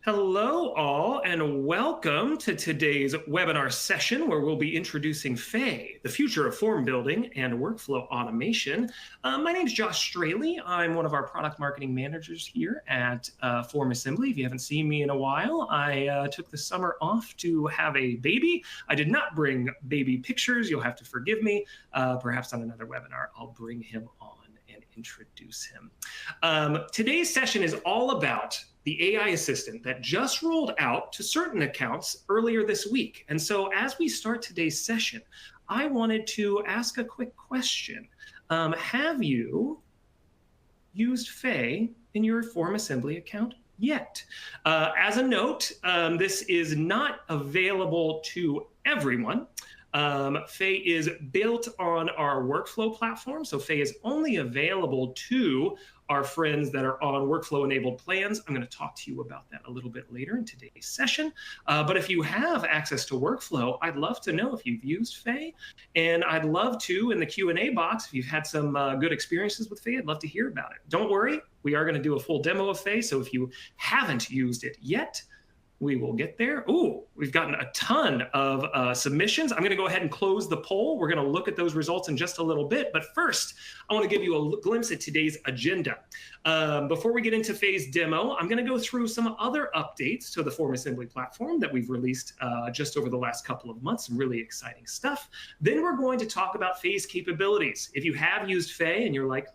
Hello, all, and welcome to today's webinar session where we'll be introducing FAE, the future of form building and workflow automation. My name is Josh Straley. I'm one of our product marketing managers here at FormAssembly. If you haven't seen me in a while, I took the summer off to have a baby. I did not bring baby pictures. You'll have to forgive me. Perhaps on another webinar, I'll bring him on and introduce him. Today's session is all about the AI assistant that just rolled out to certain accounts earlier this week. And so as we start today's session, I wanted to ask a quick question. Have you used FAE in your FormAssembly account yet? As a note, this is not available to everyone. FAE is built on our workflow platform, so FAE is only available to our friends that are on workflow-enabled plans. I'm going to talk to you about that a little bit later in today's session. But if you have access to workflow, I'd love to know if you've used FAE, and I'd love to, in the Q&A box, if you've had some good experiences with FAE, I'd love to hear about it. Don't worry, we are going to do a full demo of FAE, so if you haven't used it yet, we will get there. Ooh, we've gotten a ton of submissions. I'm going to go ahead and close the poll. We're going to look at those results in just a little bit. But first, I want to give you a glimpse at today's agenda. Before we get into FAE's demo, I'm going to go through some other updates to the FormAssembly platform that we've released just over the last couple of months. Some really exciting stuff. Then we're going to talk about FAE's capabilities. If you have used FAE and you're like,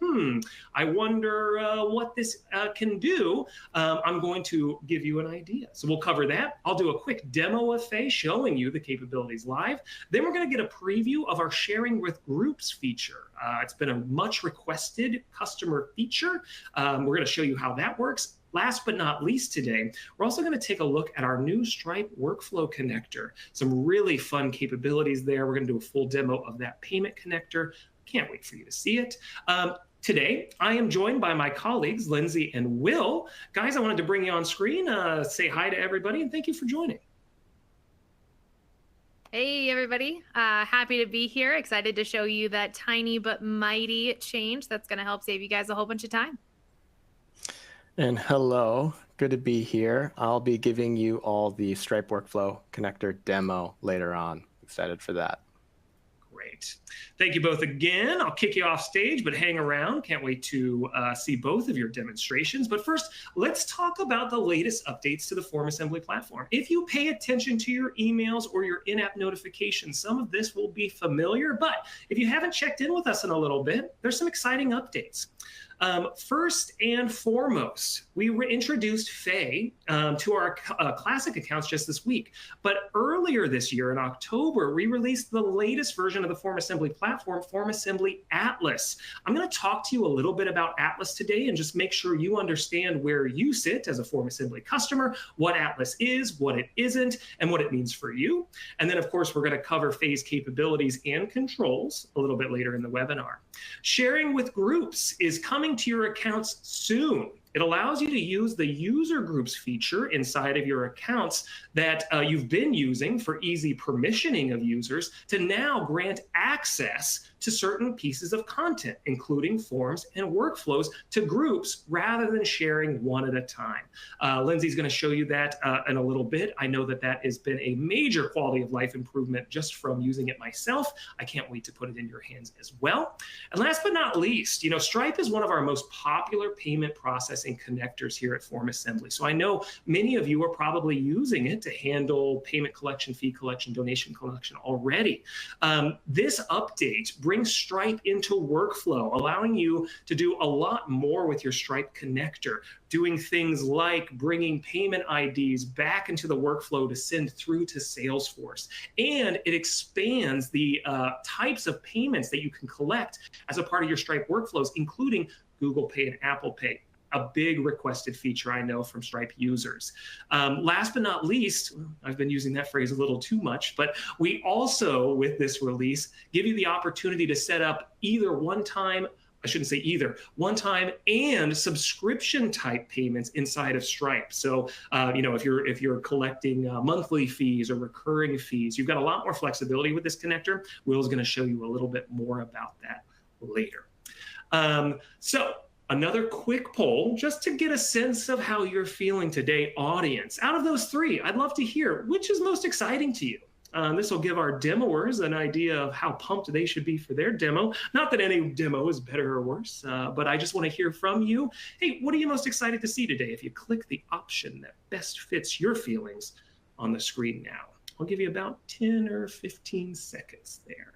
I wonder what this can do, I'm going to give you an idea. So we'll cover that. I'll do a quick demo of FAE showing you the capabilities live. Then we're going to get a preview of our sharing with groups feature. It's been a much requested customer feature. We're going to show you how that works. Last but not least today, we're also going to take a look at our new Stripe workflow connector. Some really fun capabilities there. We're going to do a full demo of that payment connector. Can't wait for you to see it. Today, I am joined by my colleagues, Lindsay and Will. Guys, I wanted to bring you on screen, say hi to everybody, and thank you for joining. Hey, everybody. Happy to be here. Excited to show you that tiny but mighty change that's going to help save you guys a whole bunch of time. And hello, good to be here. I'll be giving you all the Stripe workflow connector demo later on. Excited for that. Great. Thank you both again. I'll kick you off stage, but hang around. Can't wait to see both of your demonstrations. But first, let's talk about the latest updates to the FormAssembly platform. If you pay attention to your emails or your in-app notifications, some of this will be familiar. But if you haven't checked in with us in a little bit, there's some exciting updates. First and foremost, we introduced FAE to our classic accounts just this week. But earlier this year in October, we released the latest version of the FormAssembly platform, FormAssembly Atlas. I'm going to talk to you a little bit about Atlas today and just make sure you understand where you sit as a FormAssembly customer, what Atlas is, what it isn't, and what it means for you. And then, of course, we're going to cover FAE's capabilities and controls a little bit later in the webinar. Sharing with groups is coming to your accounts soon. It allows you to use the user groups feature inside of your accounts that you've been using for easy permissioning of users to now grant access to certain pieces of content, including forms and workflows, to groups rather than sharing one at a time. Lindsay's going to show you that in a little bit. I know that that has been a major quality of life improvement just from using it myself. I can't wait to put it in your hands as well. And last but not least, Stripe is one of our most popular payment processing connectors here at FormAssembly. So I know many of you are probably using it to handle payment collection, fee collection, donation collection already. This update brings Stripe into workflow, allowing you to do a lot more with your Stripe connector, doing things like bringing payment IDs back into the workflow to send through to Salesforce. And it expands the types of payments that you can collect as a part of your Stripe workflows, including Google Pay and Apple Pay. A big requested feature, I know, from Stripe users. Last but not least, I've been using that phrase a little too much, but we also, with this release, give you the opportunity to set up either one-time, I shouldn't say either, one-time and subscription type payments inside of Stripe. So, if you're collecting monthly fees or recurring fees, you've got a lot more flexibility with this connector. Will's going to show you a little bit more about that later. another quick poll just to get a sense of how you're feeling today, audience. Out of those three, I'd love to hear which is most exciting to you. This will give our demoers an idea of how pumped they should be for their demo. Not that any demo is better or worse, but I just want to hear from you. Hey, what are you most excited to see today? If you click the option that best fits your feelings on the screen now. I'll give you about 10 or 15 seconds there.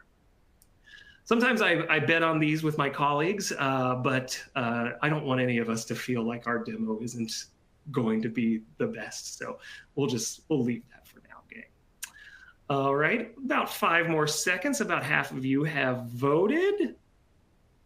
Sometimes I bet on these with my colleagues, but I don't want any of us to feel like our demo isn't going to be the best. So we'll leave that for now, gang. All right, about 5 more seconds. About half of you have voted.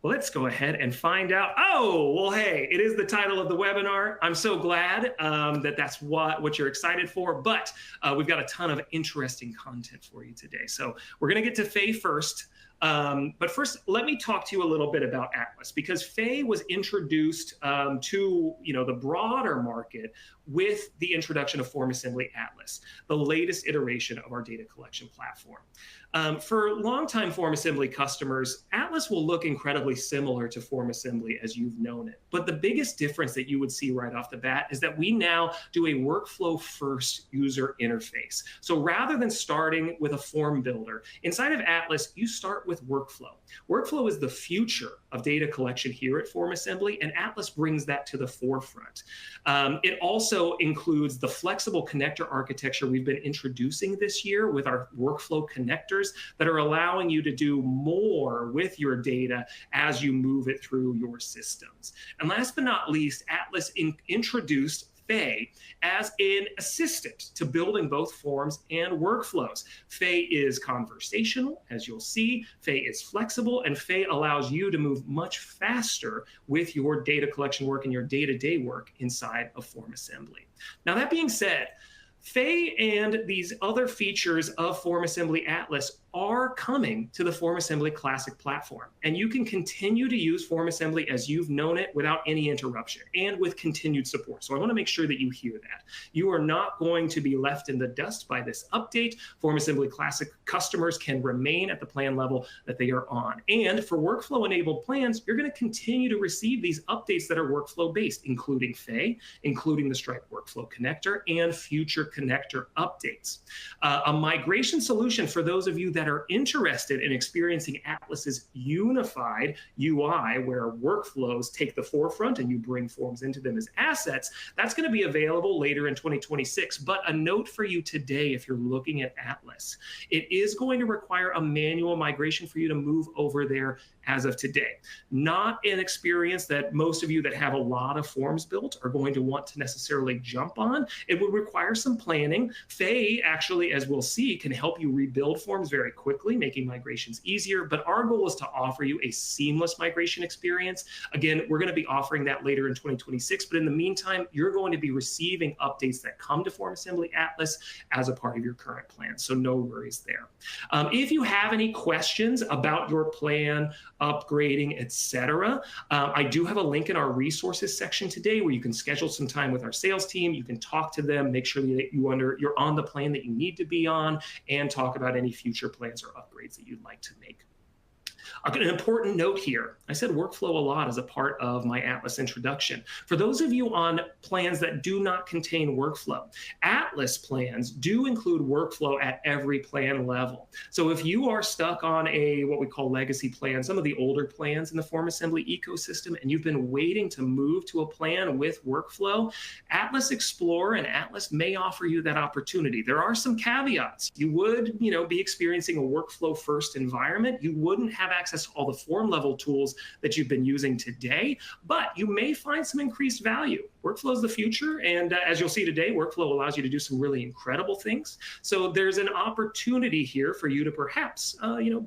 Let's go ahead and find out. Oh, well, hey, it is the title of the webinar. I'm so glad that that's what you're excited for, but we've got a ton of interesting content for you today. So we're gonna get to Faye first. But first, let me talk to you a little bit about Atlas, because Faye was introduced to the broader market with the introduction of FormAssembly Atlas, the latest iteration of our data collection platform. For longtime FormAssembly customers, Atlas will look incredibly similar to FormAssembly as you've known it. But the biggest difference that you would see right off the bat is that we now do a workflow-first user interface. So rather than starting with a form builder, inside of Atlas, you start with workflow. Workflow is the future of data collection here at FormAssembly, and Atlas brings that to the forefront. It also includes the flexible connector architecture we've been introducing this year with our workflow connectors that are allowing you to do more with your data as you move it through your systems. And last but not least, Atlas introduced Faye as an assistant to building both forms and workflows. Faye is conversational, as you'll see. Faye is flexible, and Faye allows you to move much faster with your data collection work and your day-to-day work inside of FormAssembly. Now, that being said, Faye and these other features of FormAssembly Atlas are coming to the FormAssembly Classic platform. And you can continue to use FormAssembly as you've known it without any interruption and with continued support. So I want to make sure that you hear that. You are not going to be left in the dust by this update. FormAssembly Classic customers can remain at the plan level that they are on. And for workflow-enabled plans, you're going to continue to receive these updates that are workflow-based, including Faye, including the Stripe Workflow Connector, and future connector updates. A migration solution for those of you that are interested in experiencing Atlas's unified UI, where workflows take the forefront and you bring forms into them as assets, that's going to be available later in 2026. But a note for you today, if you're looking at Atlas, it is going to require a manual migration for you to move over there as of today. Not an experience that most of you that have a lot of forms built are going to want to necessarily jump on. It would require some planning. Faye, actually, as we'll see, can help you rebuild forms very quickly, making migrations easier. But our goal is to offer you a seamless migration experience. Again, we're going to be offering that later in 2026. But in the meantime, you're going to be receiving updates that come to FormAssembly Atlas as a part of your current plan. So no worries there. If you have any questions about your plan, upgrading, etc., I do have a link in our resources section today where you can schedule some time with our sales team. You can talk to them, make sure that you're on the plan that you need to be on, and talk about any future plans or upgrades that you'd like to make. An important note here, I said workflow a lot as a part of my Atlas introduction. For those of you on plans that do not contain workflow, Atlas plans do include workflow at every plan level. So if you are stuck on what we call legacy plan, some of the older plans in the FormAssembly ecosystem, and you've been waiting to move to a plan with workflow, Atlas Explorer and Atlas may offer you that opportunity. There are some caveats. You would, be experiencing a workflow-first environment. You wouldn't have access to all the form level tools that you've been using today, but you may find some increased value. Workflow is the future, and as you'll see today, workflow allows you to do some really incredible things. So there's an opportunity here for you to perhaps,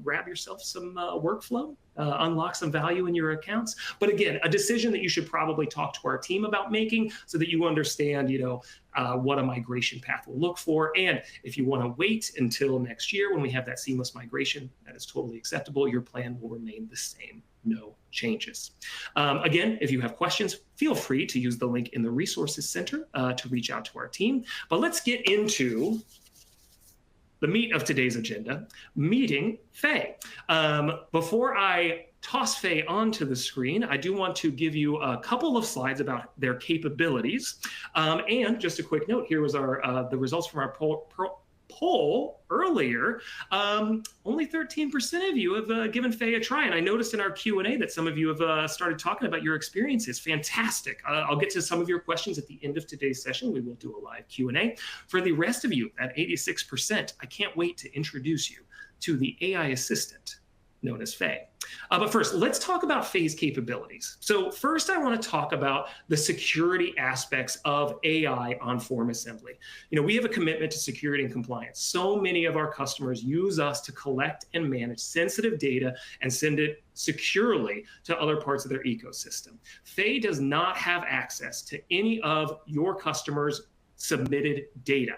grab yourself some workflow, unlock some value in your accounts. But again, a decision that you should probably talk to our team about making so that you understand, what a migration path will look for. And if you want to wait until next year when we have that seamless migration, that is totally acceptable. Your plan will remain the same. No changes. Again, if you have questions, feel free to use the link in the Resources Center to reach out to our team. But let's get into the meat of today's agenda, meeting Faye. Before I toss Faye onto the screen, I do want to give you a couple of slides about their capabilities. And just a quick note, here was the results from our poll earlier. Only 13% of you have given Faye a try, and I noticed in our Q&A that some of you have started talking about your experiences. Fantastic. I'll get to some of your questions at the end of today's session. We will do a live Q&A. For the rest of you, at 86%, I can't wait to introduce you to the AI assistant known as Faye. But first, let's talk about Faye's capabilities. So first, I want to talk about the security aspects of AI on FormAssembly. We have a commitment to security and compliance. So many of our customers use us to collect and manage sensitive data and send it securely to other parts of their ecosystem. Faye does not have access to any of your customers' submitted data.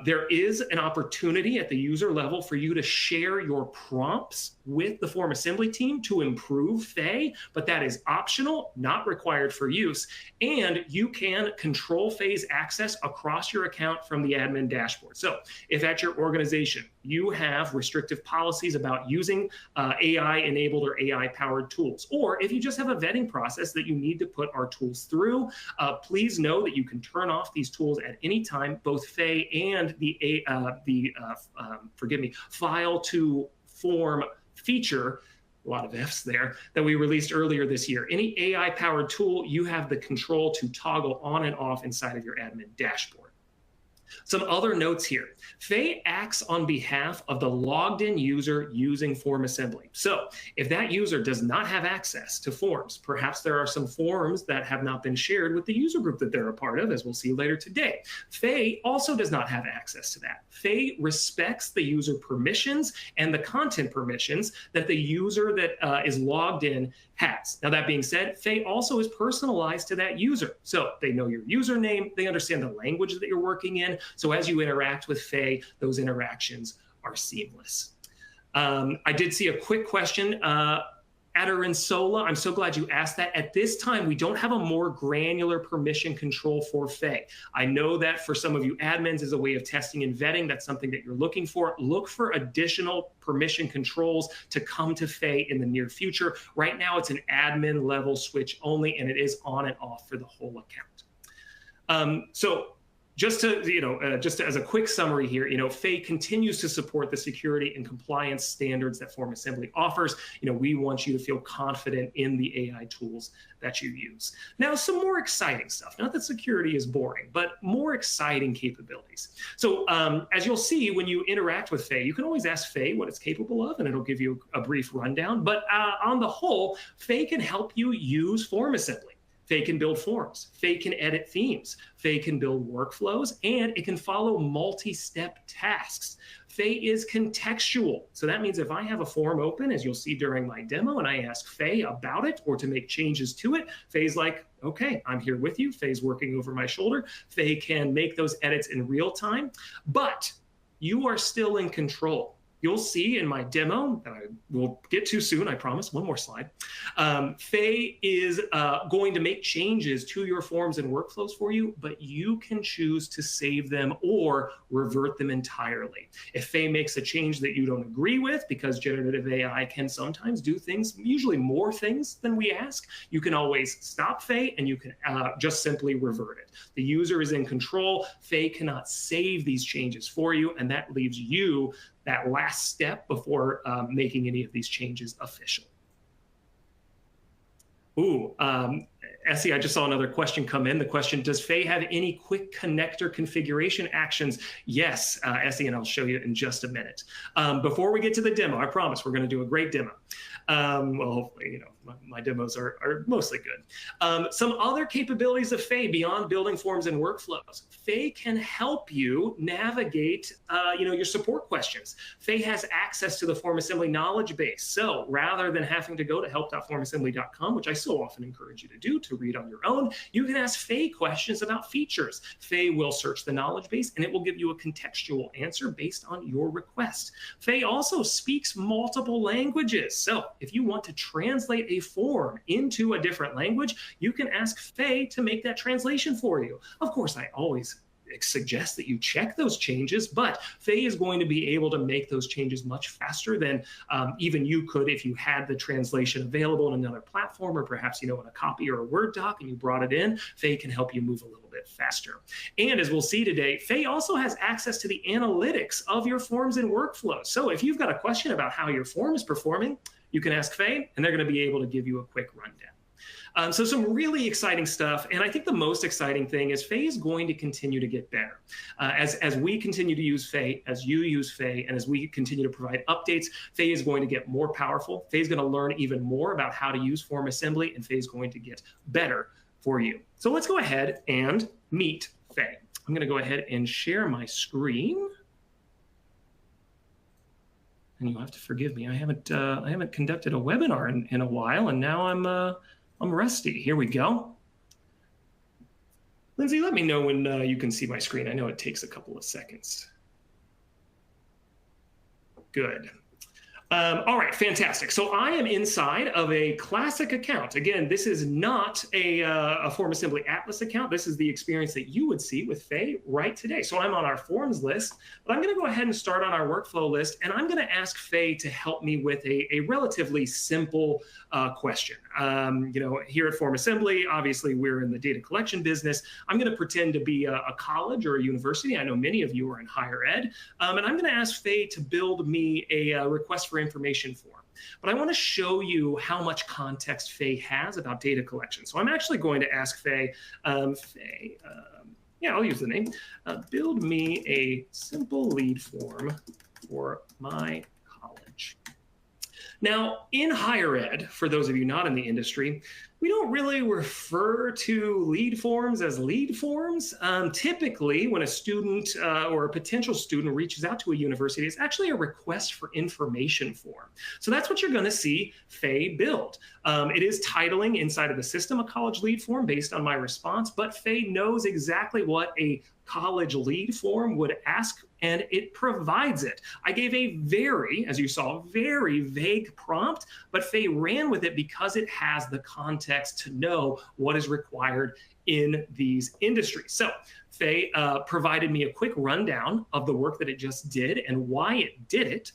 There is an opportunity at the user level for you to share your prompts with the FormAssembly team to improve Faye, but that is optional, not required for use. And you can control Faye's access across your account from the admin dashboard. So if at your organization you have restrictive policies about using AI-enabled or AI-powered tools, or if you just have a vetting process that you need to put our tools through, please know that you can turn off these tools at any time. Both Faye and the file to form feature, a lot of F's there, that we released earlier this year. Any AI-powered tool, you have the control to toggle on and off inside of your admin dashboard. Some other notes here. Faye acts on behalf of the logged in user using FormAssembly. So if that user does not have access to forms, perhaps there are some forms that have not been shared with the user group that they're a part of, as we'll see later today. Faye also does not have access to that. Faye respects the user permissions and the content permissions that the user that is logged in has. Now, that being said, Faye also is personalized to that user. So they know your username, they understand the language that you're working in. So as you interact with Faye, those interactions are seamless. I did see a quick question. Adarinsola, I'm so glad you asked that. At this time, we don't have a more granular permission control for Faye. I know that for some of you admins is a way of testing and vetting. That's something that you're looking for. Look for additional permission controls to come to Faye in the near future. Right now, it's an admin level switch only, and it is on and off for the whole account. Just as a quick summary here, Faye continues to support the security and compliance standards that FormAssembly offers. We want you to feel confident in the AI tools that you use. Now, some more exciting stuff. Not that security is boring, but more exciting capabilities. So as you'll see, when you interact with Faye, you can always ask Faye what it's capable of, and it'll give you a brief rundown. But on the whole, Faye can help you use FormAssembly. Faye can build forms, Faye can edit themes, Faye can build workflows, and it can follow multi-step tasks. Faye is contextual. So that means if I have a form open, as you'll see during my demo, and I ask Faye about it or to make changes to it, Faye's like, okay, I'm here with you. Faye's working over my shoulder. Faye can make those edits in real time, but you are still in control. You'll see in my demo that I will get to soon, I promise, one more slide. Faye is going to make changes to your forms and workflows for you, but you can choose to save them or revert them entirely. If Faye makes a change that you don't agree with, because generative AI can sometimes do things, usually more things than we ask, you can always stop Faye and you can just simply revert it. The user is in control. Faye cannot save these changes for you, and that leaves you that last step before making any of these changes official. Essie, I just saw another question come in. The question, does Faye have any quick connector configuration actions? Yes, Essie, and I'll show you in just a minute. Before we get to the demo, I promise we're gonna do a great demo. Well, hopefully, my demos are mostly good. Some other capabilities of Faye beyond building forms and workflows. Faye can help you navigate, your support questions. Faye has access to the FormAssembly knowledge base. So rather than having to go to help.formassembly.com, which I so often encourage you to do to read on your own, you can ask Faye questions about features. Faye will search the knowledge base and it will give you a contextual answer based on your request. Faye also speaks multiple languages. So if you want to translate a form into a different language, you can ask Faye to make that translation for you. Of course, I always suggest that you check those changes, but Faye is going to be able to make those changes much faster than even you could if you had the translation available in another platform, or perhaps, in a copy or a Word doc and you brought it in. Faye can help you move a little bit faster. And as we'll see today, Faye also has access to the analytics of your forms and workflows. So if you've got a question about how your form is performing, you can ask Faye, and they're going to be able to give you a quick rundown. So some really exciting stuff. And I think the most exciting thing is Faye is going to continue to get better. As we continue to use Faye, as you use Faye, and as we continue to provide updates, Faye is going to get more powerful. Faye is going to learn even more about how to use FormAssembly, and Faye is going to get better for you. So let's go ahead and meet Faye. I'm going to go ahead and share my screen. And you'll have to forgive me. I haven't conducted a webinar in a while, and now I'm rusty. Here we go. Lindsay, let me know when you can see my screen. I know it takes a couple of seconds. Good. All right, fantastic. So I am inside of a classic account. Again, this is not a FormAssembly Atlas account. This is the experience that you would see with Faye right today. So I'm on our forms list, but I'm going to go ahead and start on our workflow list, and I'm going to ask Faye to help me with a relatively simple question. Here at FormAssembly, obviously we're in the data collection business. I'm going to pretend to be a college or a university. I know many of you are in higher ed, and I'm going to ask Faye to build me a request for information form. But I want to show you how much context Faye has about data collection. So I'm actually going to ask Faye, yeah, I'll use the name, build me a simple lead form for my college. Now, in higher ed, for those of you not in the industry, we don't really refer to lead forms as lead forms. Typically, when a student or a potential student reaches out to a university, it's actually a request for information form. So that's what you're going to see Faye build. It is titling inside of the system a college lead form based on my response, but Faye knows exactly what a college lead form would ask, and it provides it. I gave a as you saw, very vague prompt, but Faye ran with it because it has the context to know what is required in these industries. So Faye provided me a quick rundown of the work that it just did and why it did it.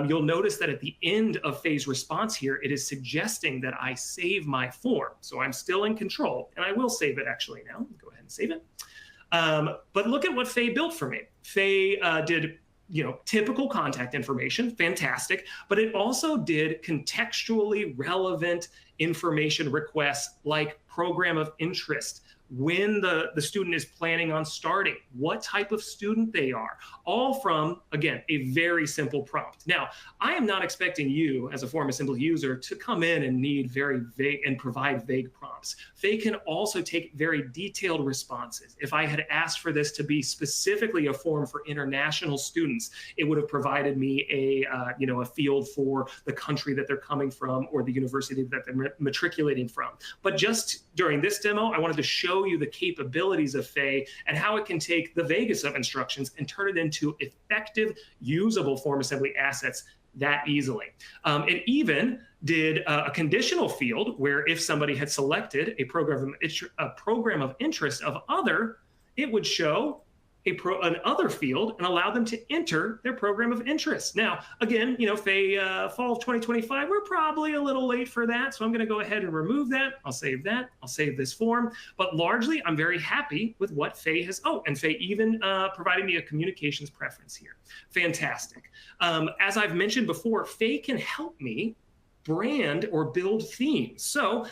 You'll notice that at the end of Faye's response here, it is suggesting that I save my form. So I'm still in control, and I will save it actually now. Go ahead and save it. But look at what Faye built for me. Faye did, typical contact information, fantastic, but it also did contextually relevant information requests like program of interest, when the student is planning on starting, what type of student they are, all from, again, a very simple prompt. Now, I am not expecting you as a FormAssembly user to come in and need very vague and provide vague prompts. Faye can also take very detailed responses. If I had asked for this to be specifically a form for international students, it would have provided me a field for the country that they're coming from or the university that they're matriculating from. But just during this demo, I wanted to show you the capabilities of Faye and how it can take the vaguest of instructions and turn it into effective, usable FormAssembly assets that easily. It even did a conditional field where if somebody had selected a program of interest of other, it would show an other field and allow them to enter their program of interest. Now, again, Faye, fall of 2025, we're probably a little late for that. So I'm going to go ahead and remove that. I'll save that. I'll save this form. But largely, I'm very happy with what Faye has. Oh, and Faye even provided me a communications preference here. Fantastic. As I've mentioned before, Faye can help me brand or build themes. So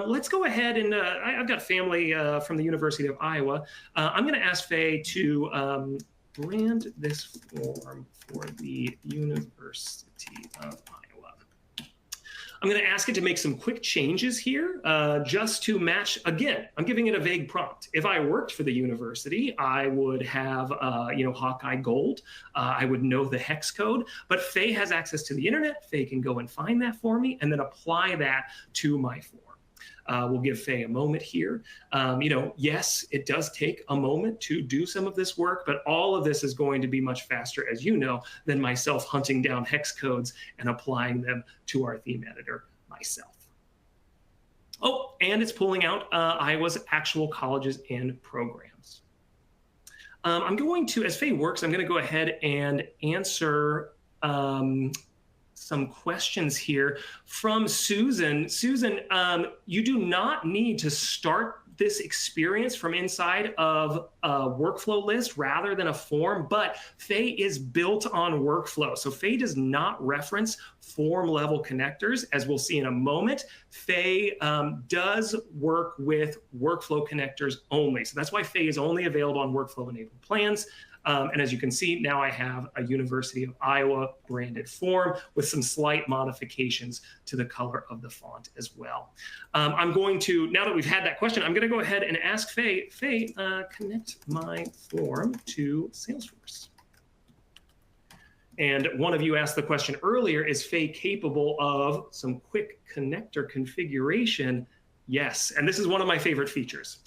let's go ahead and I've got family from the University of Iowa. I'm going to ask Faye to brand this form for the University of Iowa. I'm going to ask it to make some quick changes here just to match. Again, I'm giving it a vague prompt. If I worked for the university, I would have, Hawkeye Gold. I would know the hex code, but Faye has access to the internet. Faye can go and find that for me and then apply that to my form. We'll give Faye a moment here. Yes, it does take a moment to do some of this work, but all of this is going to be much faster, as you know, than myself hunting down hex codes and applying them to our theme editor myself. Oh, and it's pulling out Iowa's actual colleges and programs. I'm going to, as Faye works, I'm going to go ahead and answer some questions here from Susan. Susan, you do not need to start this experience from inside of a workflow list rather than a form, but Faye is built on workflow. So Faye does not reference form level connectors, as we'll see in a moment. Faye does work with workflow connectors only. So that's why Faye is only available on workflow enabled plans. And as you can see, now I have a University of Iowa branded form with some slight modifications to the color of the font as well. I'm going to, now that we've had that question, I'm going to go ahead and ask Faye, connect my form to Salesforce. And one of you asked the question earlier, is Faye capable of some quick connector configuration? Yes, and this is one of my favorite features.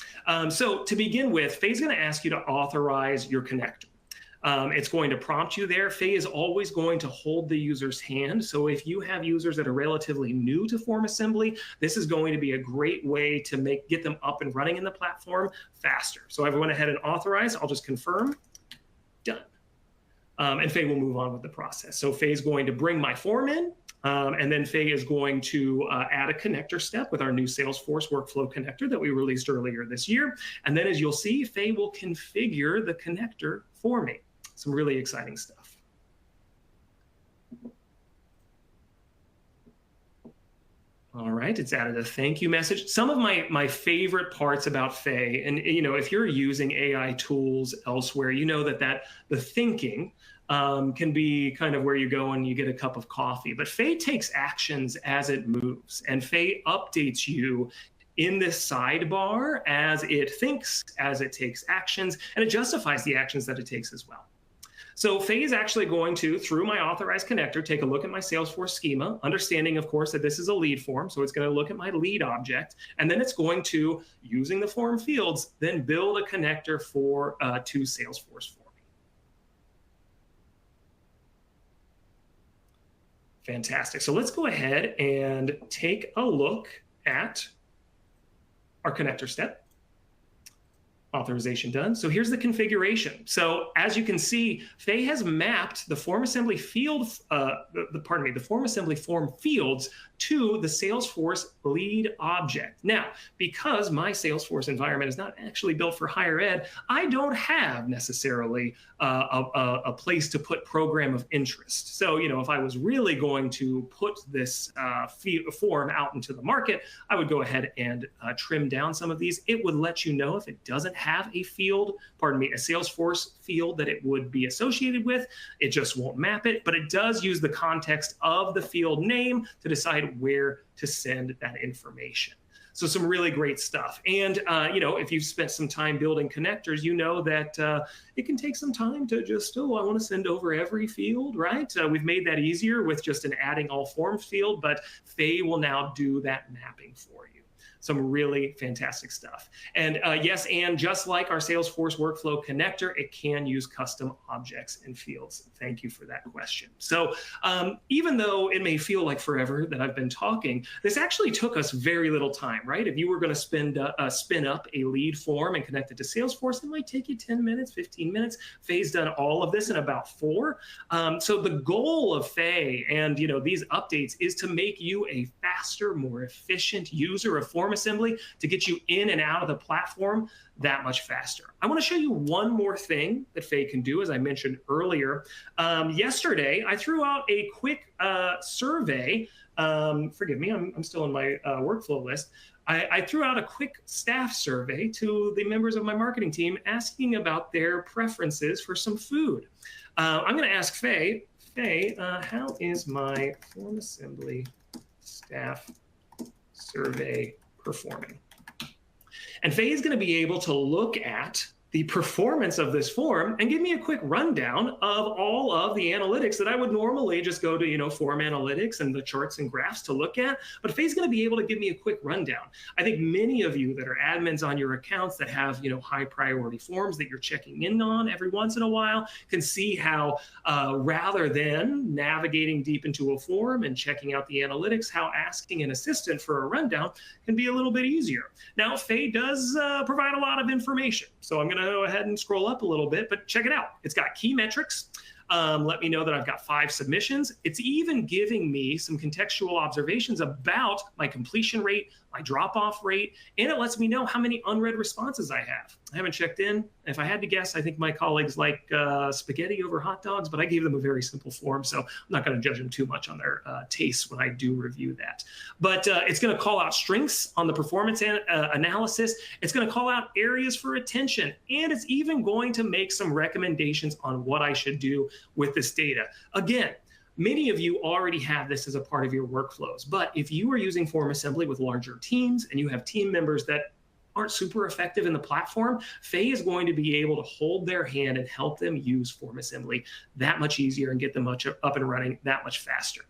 So to begin with, Faye's going to ask you to authorize your connector. It's going to prompt you there. Faye is always going to hold the user's hand. So if you have users that are relatively new to FormAssembly, this is going to be a great way to get them up and running in the platform faster. So I went ahead and authorized. I'll just confirm. Done. And Faye will move on with the process. So Faye is going to bring my form in. And then Faye is going to add a connector step with our new Salesforce workflow connector that we released earlier this year. And then as you'll see, Faye will configure the connector for me. Some really exciting stuff. All right, it's added a thank you message. Some of my favorite parts about Faye, and if you're using AI tools elsewhere, you know that the thinking can be kind of where you go and you get a cup of coffee. But Faye takes actions as it moves, and Faye updates you in this sidebar as it thinks, as it takes actions, and it justifies the actions that it takes as well. So Faye is actually going to, through my authorized connector, take a look at my Salesforce schema, understanding, of course, that this is a lead form. So it's going to look at my lead object, and then it's going to, using the form fields, then build a connector to Salesforce for me. Fantastic. So let's go ahead and take a look at our connector step. Authorization done. So here's the configuration. So as you can see, Faye has mapped the FormAssembly field, the FormAssembly form fields to the Salesforce lead object. Now, because my Salesforce environment is not actually built for higher ed, I don't have necessarily a place to put program of interest. So, if I was really going to put this form out into the market, I would go ahead and trim down some of these. It would let you know if it doesn't have a field, a Salesforce field that it would be associated with. It just won't map it, but it does use the context of the field name to decide where to send that information. So some really great stuff. And, if you've spent some time building connectors, you know that it can take some time to just, I want to send over every field, right? We've made that easier with just an adding all forms field, but Faye will now do that mapping for you. Some really fantastic stuff. And yes, and just like our Salesforce workflow connector, it can use custom objects and fields. Thank you for that question. So even though it may feel like forever that I've been talking, this actually took us very little time, right? If you were going to spin up a lead form and connect it to Salesforce, it might take you 10 minutes, 15 minutes. Faye's done all of this in about 4. So the goal of Faye and these updates is to make you a faster, more efficient user of FormAssembly to get you in and out of the platform that much faster. I want to show you one more thing that Faye can do, as I mentioned earlier. Yesterday, I threw out a quick survey. Forgive me, I'm still in my workflow list. I threw out a quick staff survey to the members of my marketing team asking about their preferences for some food. I'm going to ask Faye, how is my FormAssembly staff survey performing? And Faye is going to be able to look at the performance of this form and give me a quick rundown of all of the analytics that I would normally just go to, form analytics and the charts and graphs to look at. But Faye's going to be able to give me a quick rundown. I think many of you that are admins on your accounts that have, high priority forms that you're checking in on every once in a while can see how rather than navigating deep into a form and checking out the analytics, how asking an assistant for a rundown can be a little bit easier. Now, Faye does provide a lot of information. So I'm going to go ahead and scroll up a little bit, but check it out. It's got key metrics. Let me know that I've got 5 submissions. It's even giving me some contextual observations about my completion rate, my drop-off rate, and it lets me know how many unread responses I have. I haven't checked in. If I had to guess, I think my colleagues like spaghetti over hot dogs, but I gave them a very simple form, so I'm not going to judge them too much on their tastes when I do review that. But it's going to call out strengths on the performance analysis. It's going to call out areas for attention, and it's even going to make some recommendations on what I should do with this data. Again, many of you already have this as a part of your workflows, but if you are using FormAssembly with larger teams and you have team members that aren't super effective in the platform, Faye is going to be able to hold their hand and help them use FormAssembly that much easier and get them much up and running that much faster.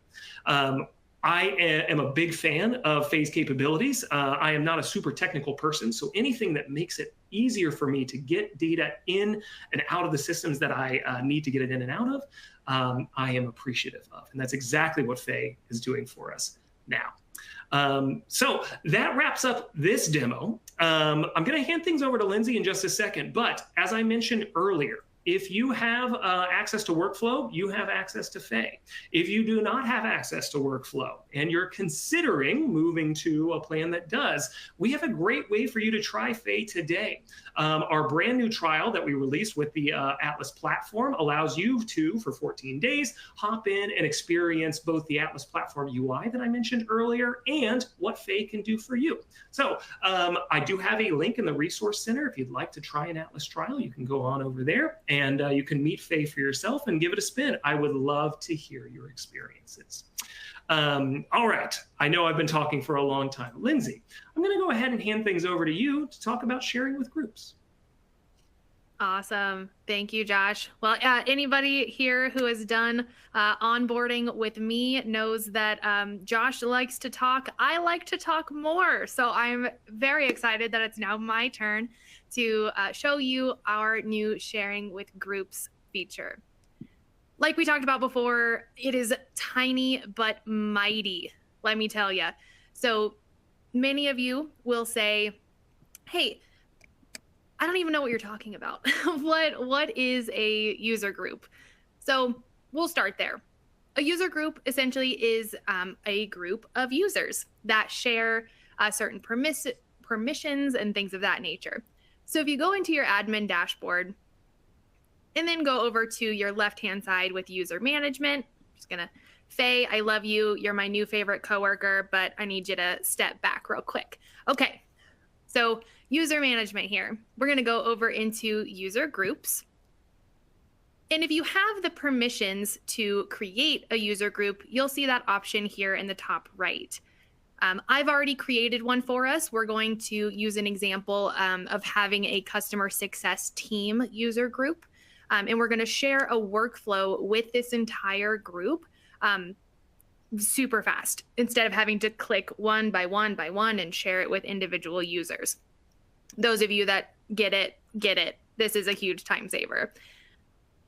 I am a big fan of Faye's capabilities. I am not a super technical person, so anything that makes it easier for me to get data in and out of the systems that I need to get it in and out of, I am appreciative of. And that's exactly what Faye is doing for us now. So that wraps up this demo. I'm going to hand things over to Lindsay in just a second, but as I mentioned earlier, if you have access to workflow, you have access to Faye. If you do not have access to workflow and you're considering moving to a plan that does, we have a great way for you to try Faye today. Our brand new trial that we released with the Atlas platform allows you to, for 14 days, hop in and experience both the Atlas platform UI that I mentioned earlier and what Faye can do for you. So I do have a link in the resource center. If you'd like to try an Atlas trial, you can go on over there and you can meet Faye for yourself and give it a spin. I would love to hear your experiences. All right, I know I've been talking for a long time. Lindsay, I'm going to go ahead and hand things over to you to talk about sharing with groups. Awesome. Thank you, Josh. Well, anybody here who has done onboarding with me knows that Josh likes to talk. I like to talk more. So I'm very excited that it's now my turn to show you our new sharing with groups feature. Like we talked about before, it is tiny but mighty, let me tell you. So many of you will say, hey, I don't even know what you're talking about. What is a user group? So we'll start there. A user group essentially is a group of users that share certain permissions and things of that nature. So if you go into your admin dashboard and then go over to your left-hand side with user management, I'm just gonna, Faye, I love you. You're my new favorite coworker, but I need you to step back real quick. Okay, so user management here. We're gonna go over into user groups. And if you have the permissions to create a user group, you'll see that option here in the top right. I've already created one for us. We're going to use an example of having a customer success team user group. And we're going to share a workflow with this entire group super fast instead of having to click one by one by one and share it with individual users. Those of you that get it, get it. This is a huge time saver.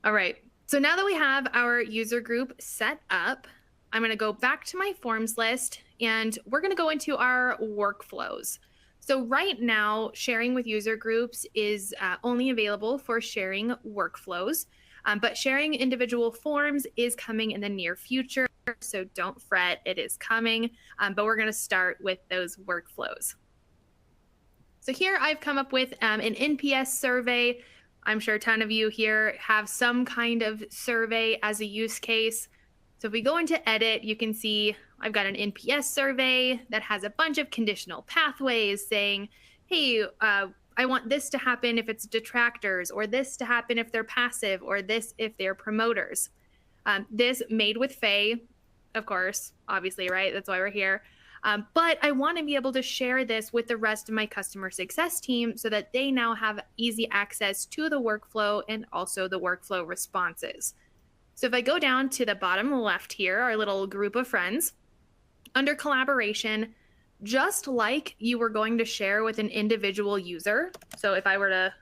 All right. So now that we have our user group set up, I'm going to go back to my forms list and we're going to go into our workflows. So right now, sharing with user groups is only available for sharing workflows, but sharing individual forms is coming in the near future. So don't fret, it is coming, but we're going to start with those workflows. So here I've come up with an NPS survey. I'm sure a ton of you here have some kind of survey as a use case. So if we go into edit, you can see I've got an NPS survey that has a bunch of conditional pathways saying, hey, I want this to happen if it's detractors, or this to happen if they're passive, or this if they're promoters. This made with Faye, of course, obviously, right? That's why we're here. But I want to be able to share this with the rest of my customer success team so that they now have easy access to the workflow and also the workflow responses. So if I go down to the bottom left here, our little group of friends, under collaboration, just like you were going to share with an individual user. So if I were to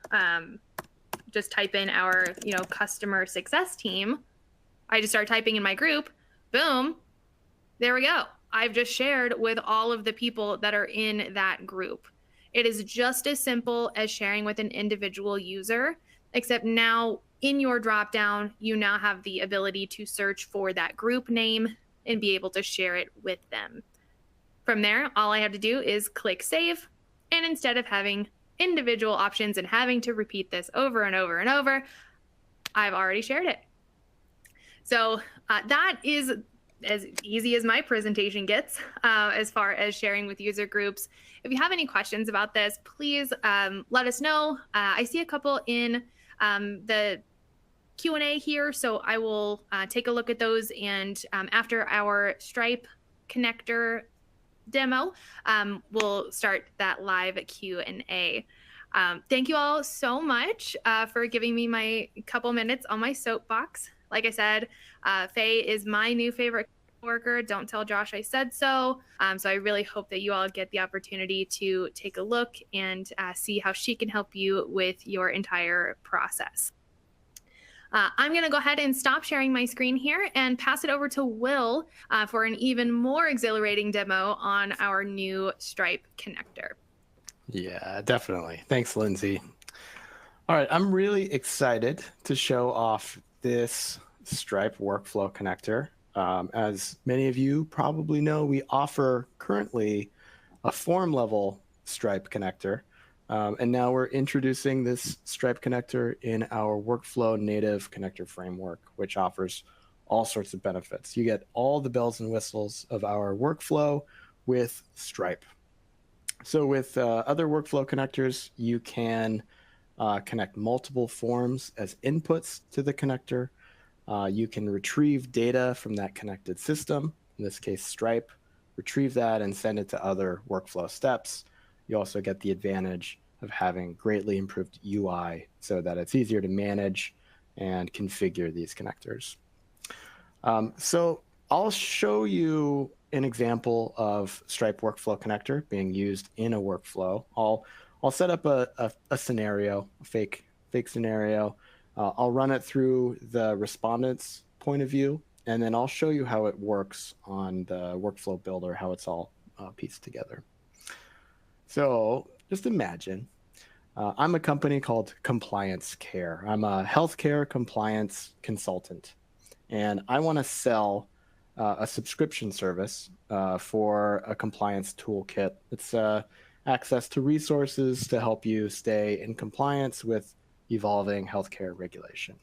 just type in our, customer success team, I just start typing in my group, boom, there we go. I've just shared with all of the people that are in that group. It is just as simple as sharing with an individual user, except now in your dropdown, you now have the ability to search for that group name and be able to share it with them. From there, all I have to do is click save. And instead of having individual options and having to repeat this over and over and over, I've already shared it. So that is as easy as my presentation gets as far as sharing with user groups. If you have any questions about this, please let us know. I see a couple in the Q&A here, so I will take a look at those, and after our Stripe connector demo, we'll start that live Q&A. Thank you all so much for giving me my couple minutes on my soapbox. Like I said, Faye is my new favorite worker. Don't tell Josh I said so. So I really hope that you all get the opportunity to take a look and see how she can help you with your entire process. I'm going to go ahead and stop sharing my screen here and pass it over to Will for an even more exhilarating demo on our new Stripe connector. Yeah, definitely. Thanks, Lindsay. All right, I'm really excited to show off this Stripe workflow connector. As many of you probably know, we offer currently a form level Stripe connector. And now we're introducing this Stripe connector in our workflow native connector framework, which offers all sorts of benefits. You get all the bells and whistles of our workflow with Stripe. So with other workflow connectors, you can connect multiple forms as inputs to the connector. You can retrieve data from that connected system, in this case Stripe, retrieve that and send it to other workflow steps. You also get the advantage of having greatly improved UI so that it's easier to manage and configure these connectors. So I'll show you an example of Stripe workflow connector being used in a workflow. I'll set up a scenario, a fake scenario. I'll run it through the respondent's point of view, and then I'll show you how it works on the workflow builder, how it's all pieced together. So just imagine I'm a company called Compliance Care. I'm a healthcare compliance consultant, and I want to sell a subscription service for a compliance toolkit. It's access to resources to help you stay in compliance with evolving healthcare regulation,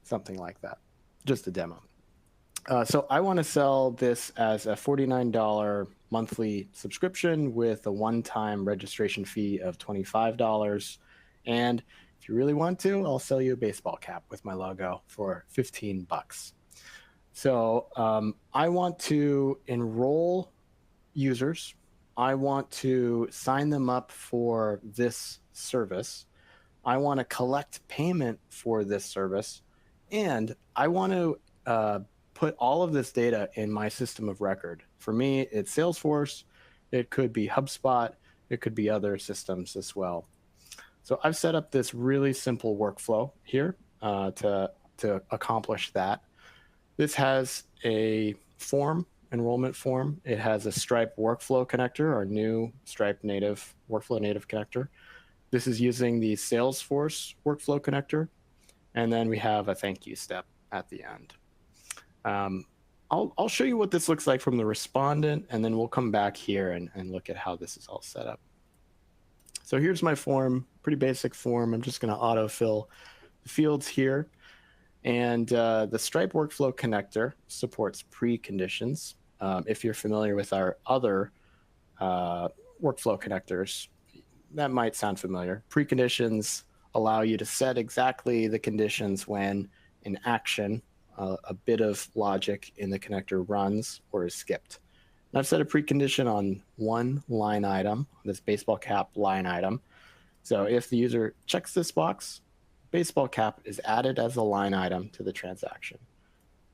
something like that. Just a demo. So I want to sell this as a $49 monthly subscription with a one-time registration fee of $25. And if you really want to, I'll sell you a baseball cap with my logo for 15 bucks. So I want to enroll users. I want to sign them up for this service. I want to collect payment for this service. And I want to put all of this data in my system of record. For me, it's Salesforce. It could be HubSpot. It could be other systems as well. So I've set up this really simple workflow here to accomplish that. This has a form, enrollment form. It has a Stripe workflow connector, our new Stripe native workflow native connector. This is using the Salesforce workflow connector. And then we have a thank you step at the end. I'll show you what this looks like from the respondent, and then we'll come back here and look at how this is all set up. So here's my form, pretty basic form. I'm just going to autofill the fields here. And the Stripe workflow connector supports preconditions. If you're familiar with our other workflow connectors, that might sound familiar. Preconditions allow you to set exactly the conditions when an action, a bit of logic in the connector runs or is skipped. And I've set a precondition on one line item, this baseball cap line item. So if the user checks this box, baseball cap is added as a line item to the transaction.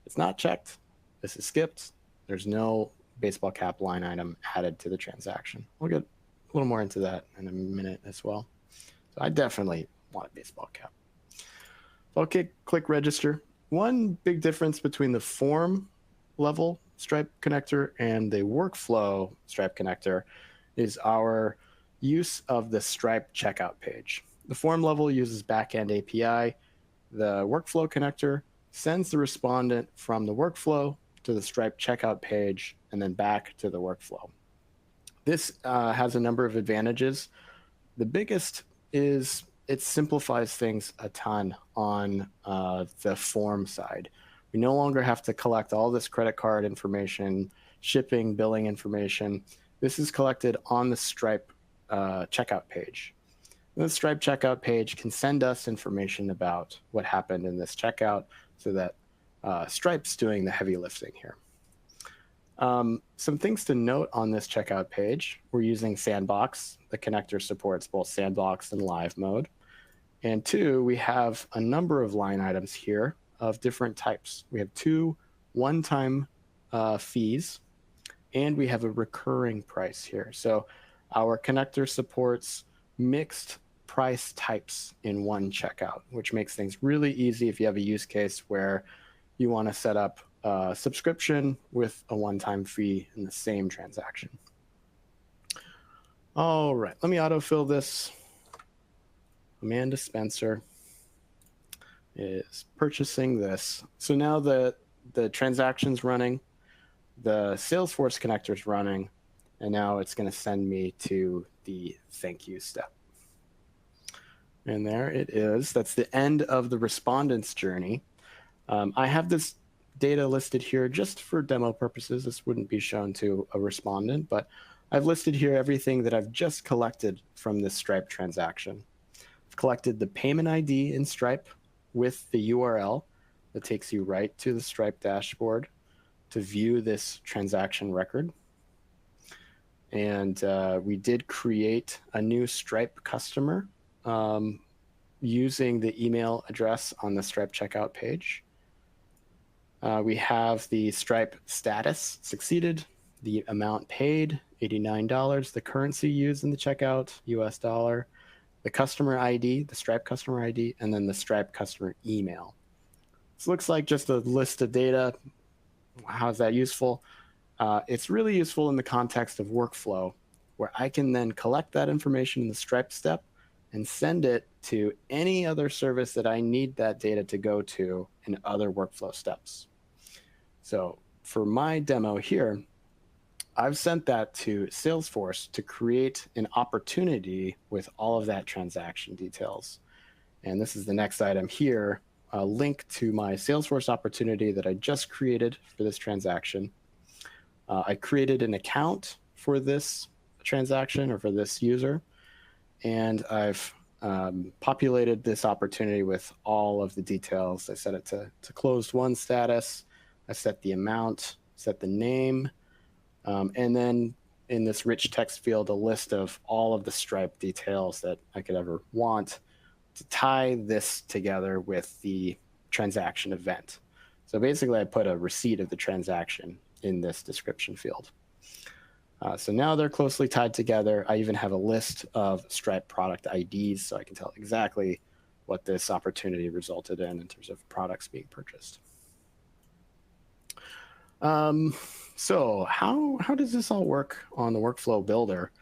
It's not checked, this is skipped, there's no baseball cap line item added to the transaction. We'll get a little more into that in a minute as well. So I definitely want a baseball cap. So I'll click register. One big difference between the form level Stripe connector and the workflow Stripe connector is our use of the Stripe checkout page. The form level uses backend API. The workflow connector sends the respondent from the workflow to the Stripe checkout page and then back to the workflow. This has a number of advantages. The biggest is it simplifies things a ton on the form side. We no longer have to collect all this credit card information, shipping, billing information. This is collected on the Stripe checkout page. The Stripe checkout page can send us information about what happened in this checkout so that Stripe's doing the heavy lifting here. Some things to note on this checkout page: we're using Sandbox. The connector supports both Sandbox and live mode. And two, we have a number of line items here of different types. We have 2 one-time fees, and we have a recurring price here. So our connector supports mixed price types in one checkout, which makes things really easy if you have a use case where you want to set up a subscription with a one-time fee in the same transaction. All right, let me autofill this. Amanda Spencer is purchasing this. So now the transaction's running, the Salesforce connector's running, and now it's going to send me to the thank you step. And there it is. That's the end of the respondent's journey. I have this data listed here just for demo purposes. This wouldn't be shown to a respondent, but I've listed here everything that I've just collected from this Stripe transaction. I've collected the payment ID in Stripe with the URL that takes you right to the Stripe dashboard to view this transaction record. And we did create a new Stripe customer using the email address on the Stripe checkout page. We have the Stripe status succeeded, the amount paid, $89, the currency used in the checkout, US dollar, the customer ID, the Stripe customer ID, and then the Stripe customer email. This looks like just a list of data. How is that useful? It's really useful in the context of workflow, where I can then collect that information in the Stripe step and send it to any other service that I need that data to go to in other workflow steps. So for my demo here, I've sent that to Salesforce to create an opportunity with all of that transaction details. And this is the next item here, a link to my Salesforce opportunity that I just created for this transaction. I created an account for this transaction or for this user, and I've populated this opportunity with all of the details. I set it to closed won status. I set the amount, set the name, and then in this rich text field, a list of all of the Stripe details that I could ever want to tie this together with the transaction event. So basically, I put a receipt of the transaction in this description field. So now they're closely tied together. I even have a list of Stripe product IDs, so I can tell exactly what this opportunity resulted in terms of products being purchased. So how does this all work on the workflow builder?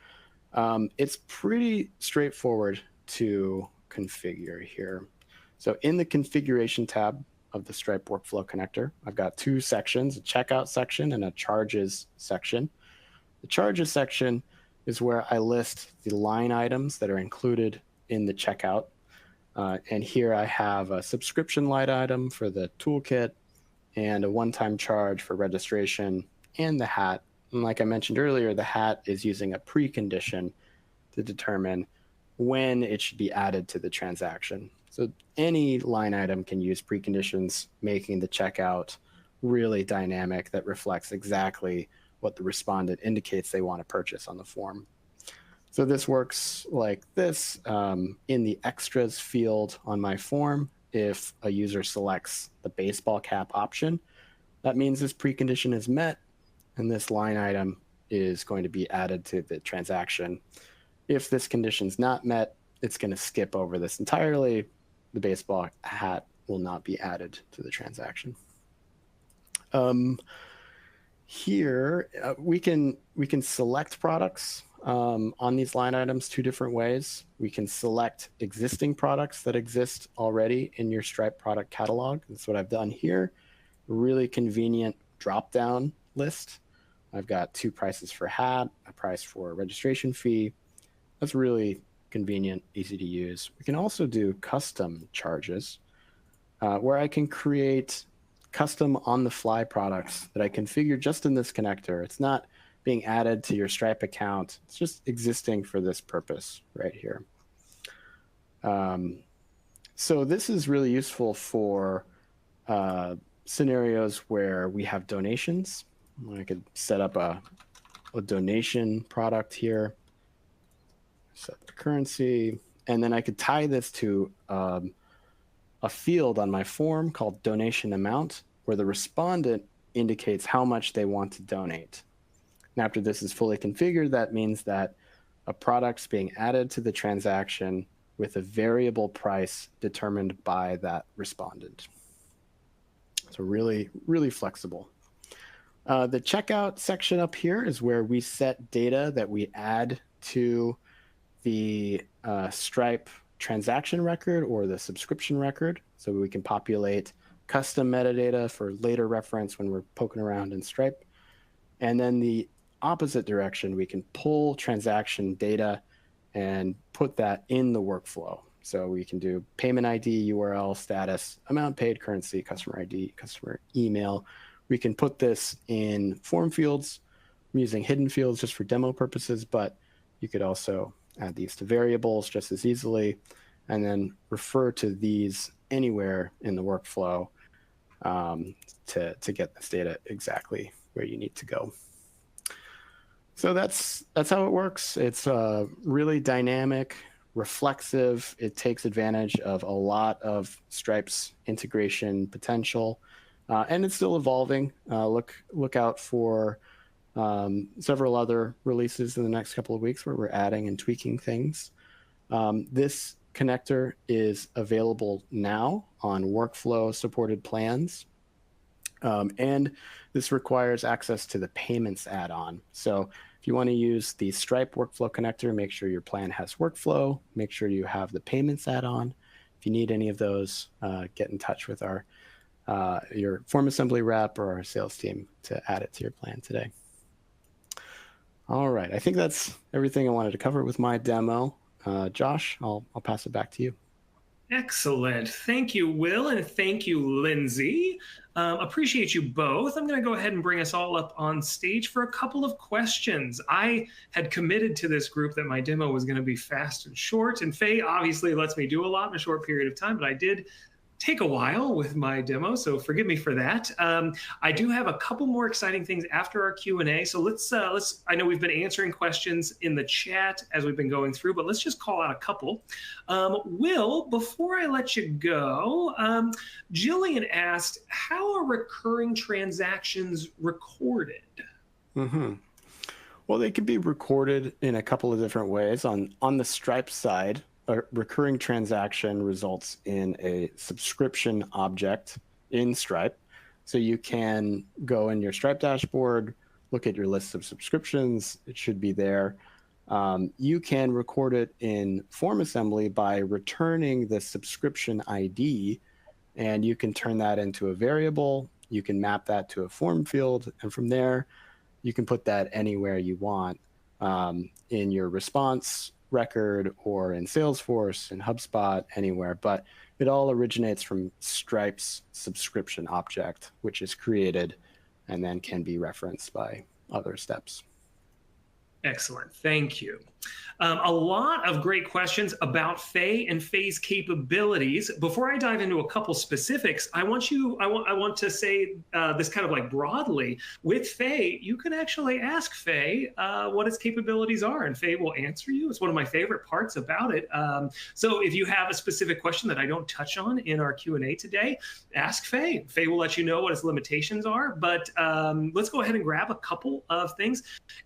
It's pretty straightforward to configure here. So in the configuration tab of the Stripe workflow connector, I've got 2 sections, a checkout section and a charges section. The charges section is where I list the line items that are included in the checkout. And here I have a subscription line item for the toolkit and a one-time charge for registration and the hat. And like I mentioned earlier, the hat is using a precondition to determine when it should be added to the transaction. So any line item can use preconditions, making the checkout really dynamic that reflects exactly what the respondent indicates they want to purchase on the form. So this works like this. In the extras field on my form, if a user selects the baseball cap option, that means this precondition is met and this line item is going to be added to the transaction. If this condition is not met, it's going to skip over this entirely. The baseball hat will not be added to the transaction. Here we can select products on these line items two different ways. We can select existing products that exist already in your Stripe product catalog. That's what I've done here. Really convenient drop-down list. I've got 2 prices for hat, a price for a registration fee. That's really convenient, easy to use. We can also do custom charges, where I can create custom on-the-fly products that I configure just in this connector. It's not being added to your Stripe account. It's just existing for this purpose right here. So this is really useful for scenarios where we have donations. I could set up a donation product here, set the currency, and then I could tie this to a field on my form called donation amount, where the respondent indicates how much they want to donate. And after this is fully configured, that means that a product's being added to the transaction with a variable price determined by that respondent. So really, really flexible. The checkout section up here is where we set data that we add to the Stripe transaction record or the subscription record. So we can populate custom metadata for later reference when we're poking around in Stripe. And then the opposite direction, we can pull transaction data and put that in the workflow. So we can do payment ID, URL, status, amount paid, currency, customer ID, customer email. We can put this in form fields. I'm using hidden fields just for demo purposes, but you could also add these to variables just as easily, and then refer to these anywhere in the workflow to get this data exactly where you need to go. So that's how it works. It's really dynamic, reflexive. It takes advantage of a lot of Stripe's integration potential, and it's still evolving. Look out for several other releases in the next couple of weeks where we're adding and tweaking things. This connector is available now on workflow supported plans. And this requires access to the payments add-on. So if you want to use the Stripe workflow connector, make sure your plan has workflow, make sure you have the payments add-on. If you need any of those, get in touch with your FormAssembly rep or our sales team to add it to your plan today. All right, I think that's everything I wanted to cover with my demo. Josh, I'll pass it back to you. Excellent. Thank you, Will, and thank you, Lindsay. Appreciate you both. I'm going to go ahead and bring us all up on stage for a couple of questions. I had committed to this group that my demo was going to be fast and short, and Faye obviously lets me do a lot in a short period of time, but I did take a while with my demo, so forgive me for that. I do have a couple more exciting things after our Q&A, so let's. I know we've been answering questions in the chat as we've been going through, but let's just call out a couple. Will, before I let you go, Jillian asked, how are recurring transactions recorded? Well, they could be recorded in a couple of different ways. On the Stripe side, a recurring transaction results in a subscription object in Stripe. So you can go in your Stripe dashboard, look at your list of subscriptions. It should be there. You can record it in FormAssembly by returning the subscription ID, and you can turn that into a variable. You can map that to a form field, and from there, you can put that anywhere you want in your response record or in Salesforce, in HubSpot, anywhere. But it all originates from Stripe's subscription object, which is created and then can be referenced by other steps. Excellent. Thank you. A lot of great questions about Faye and Faye's capabilities. Before I dive into a couple specifics, I want to say this kind of like broadly. With Faye, you can actually ask Faye what its capabilities are, and Faye will answer you. It's one of my favorite parts about it. So if you have a specific question that I don't touch on in our Q&A today, ask Faye. Faye will let you know what its limitations are. But let's go ahead and grab a couple of things.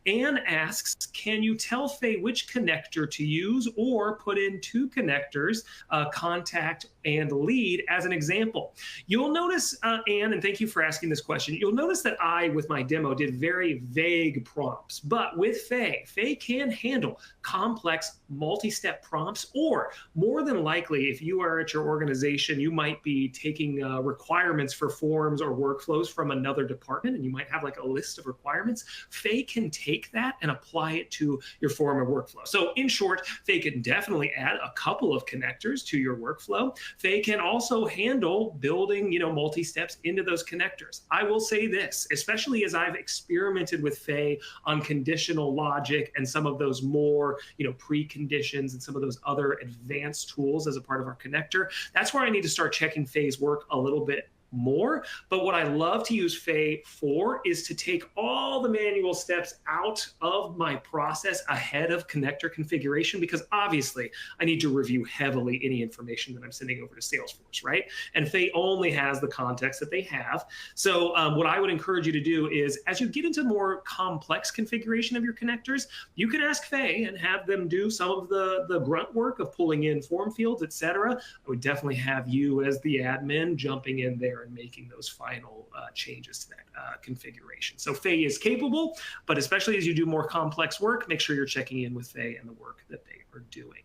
Anne asks, can you tell Faye which connector to use or put in two connectors, contact and lead as an example. You'll notice, Anne, and thank you for asking this question, you'll notice that I, with my demo, did very vague prompts. But with Faye can handle complex multi-step prompts, or more than likely, if you are at your organization, you might be taking requirements for forms or workflows from another department, and you might have like a list of requirements. Faye can take that and apply it to your form or workflow. So in short, Faye can definitely add a couple of connectors to your workflow. Faye can also handle building, multi-steps into those connectors. I will say this, especially as I've experimented with Faye on conditional logic and some of those more, preconditions and some of those other advanced tools as a part of our connector, that's where I need to start checking Faye's work a little bit more. But what I love to use Faye for is to take all the manual steps out of my process ahead of connector configuration, because obviously I need to review heavily any information that I'm sending over to Salesforce, right? And Faye only has the context that they have. So what I would encourage you to do is, as you get into more complex configuration of your connectors, you can ask Faye and have them do some of the grunt work of pulling in form fields, etc. I would definitely have you as the admin jumping in there and making those final changes to that configuration. So Faye is capable, but especially as you do more complex work, make sure you're checking in with Faye and the work that they are doing.